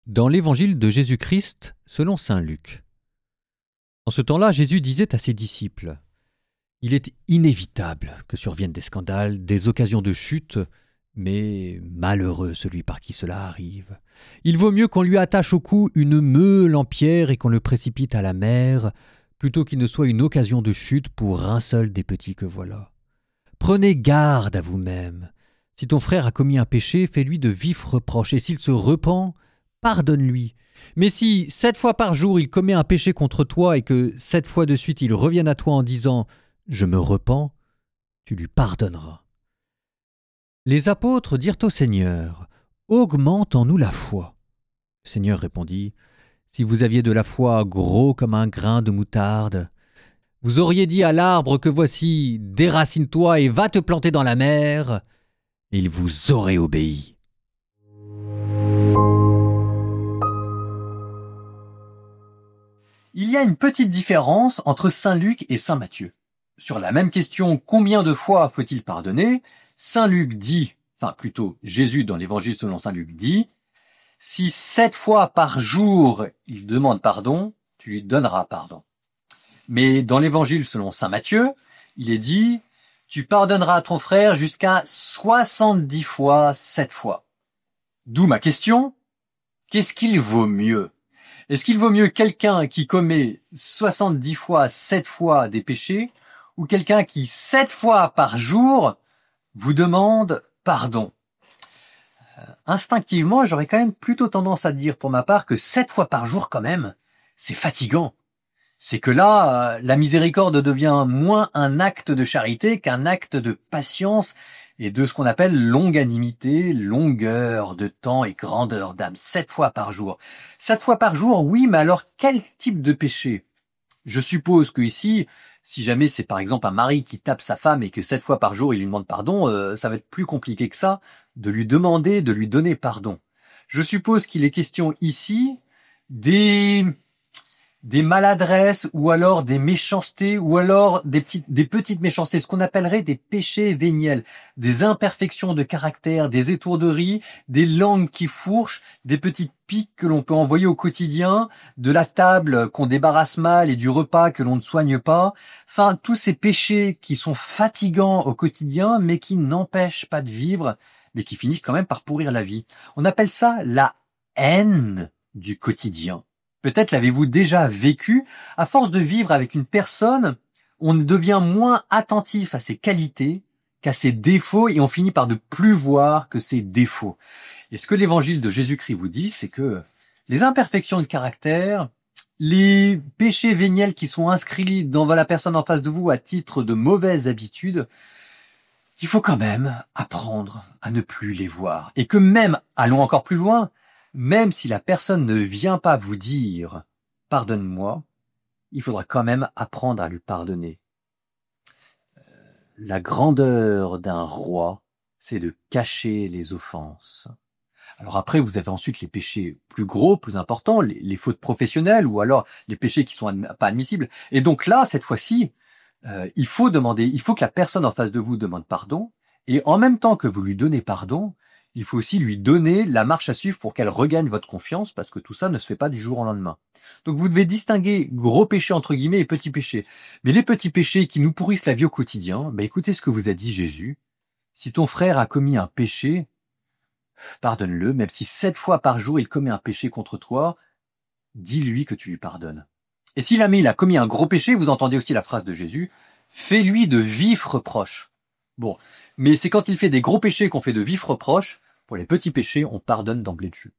Dans l'évangile de Jésus-Christ, selon saint Luc. En ce temps-là, Jésus disait à ses disciples : « Il est inévitable que surviennent des scandales, des occasions de chute, mais malheureux celui par qui cela arrive. Il vaut mieux qu'on lui attache au cou une meule en pierre et qu'on le précipite à la mer, plutôt qu'il ne soit une occasion de chute pour un seul des petits que voilà. Prenez garde à vous-même. Si ton frère a commis un péché, fais-lui de vifs reproches, et s'il se repent, pardonne-lui. Mais si 7 fois par jour il commet un péché contre toi et que 7 fois de suite il revienne à toi en disant « Je me repens », tu lui pardonneras. Les apôtres dirent au Seigneur : « Augmente en nous la foi. » Le Seigneur répondit : « Si vous aviez de la foi gros comme un grain de moutarde, vous auriez dit à l'arbre que voici, déracine-toi et va te planter dans la mer, et il vous aurait obéi. » Il y a une petite différence entre saint Luc et saint Matthieu. Sur la même question, combien de fois faut-il pardonner ? Saint Luc dit, enfin plutôt Jésus dans l'évangile selon saint Luc dit, si 7 fois par jour il demande pardon, tu lui donneras pardon. Mais dans l'évangile selon saint Matthieu, il est dit, tu pardonneras à ton frère jusqu'à 70 fois 7 fois. D'où ma question, qu'est-ce qu'il vaut mieux ? Est-ce qu'il vaut mieux quelqu'un qui commet 70 fois 7 fois des péchés ou quelqu'un qui 7 fois par jour vous demande pardon ? Instinctivement, j'aurais quand même plutôt tendance à dire pour ma part que 7 fois par jour quand même, c'est fatigant. C'est que là, la miséricorde devient moins un acte de charité qu'un acte de patience et de ce qu'on appelle longanimité, longueur de temps et grandeur d'âme. 7 fois par jour. 7 fois par jour, oui, mais alors quel type de péché ? Je suppose que ici, si jamais c'est par exemple un mari qui tape sa femme et que 7 fois par jour il lui demande pardon, ça va être plus compliqué que ça de lui demander de lui donner pardon. Je suppose qu'il est question ici des maladresses ou alors des méchancetés ou alors des petites méchancetés, ce qu'on appellerait des péchés véniels, des imperfections de caractère, des étourderies, des langues qui fourchent, des petites piques que l'on peut envoyer au quotidien, de la table qu'on débarrasse mal et du repas que l'on ne soigne pas. Enfin, tous ces péchés qui sont fatigants au quotidien mais qui n'empêchent pas de vivre, mais qui finissent quand même par pourrir la vie. On appelle ça la haine du quotidien. Peut-être l'avez-vous déjà vécu, à force de vivre avec une personne, on devient moins attentif à ses qualités qu'à ses défauts et on finit par ne plus voir que ses défauts. Et ce que l'évangile de Jésus-Christ vous dit, c'est que les imperfections de caractère, les péchés véniels qui sont inscrits dans la personne en face de vous à titre de mauvaises habitudes, il faut quand même apprendre à ne plus les voir. Et que même, allons encore plus loin, même si la personne ne vient pas vous dire « pardonne-moi », il faudra quand même apprendre à lui pardonner. La grandeur d'un roi, c'est de cacher les offenses. Alors après, vous avez ensuite les péchés plus gros, plus importants, les fautes professionnelles ou alors les péchés qui sont pas admissibles. Et donc là, cette fois-ci, il faut que la personne en face de vous demande pardon. Et en même temps que vous lui donnez pardon, il faut aussi lui donner la marche à suivre pour qu'elle regagne votre confiance, parce que tout ça ne se fait pas du jour au lendemain. Donc vous devez distinguer gros péchés entre guillemets et petits péchés. Mais les petits péchés qui nous pourrissent la vie au quotidien, écoutez ce que vous a dit Jésus. Si ton frère a commis un péché, pardonne-le, même si 7 fois par jour il commet un péché contre toi, dis-lui que tu lui pardonnes. Et si l'ami il a commis un gros péché, vous entendez aussi la phrase de Jésus, fais-lui de vifs reproches. Bon, mais c'est quand il fait des gros péchés qu'on fait de vifs reproches. Pour les petits péchés, on pardonne d'emblée de jeu.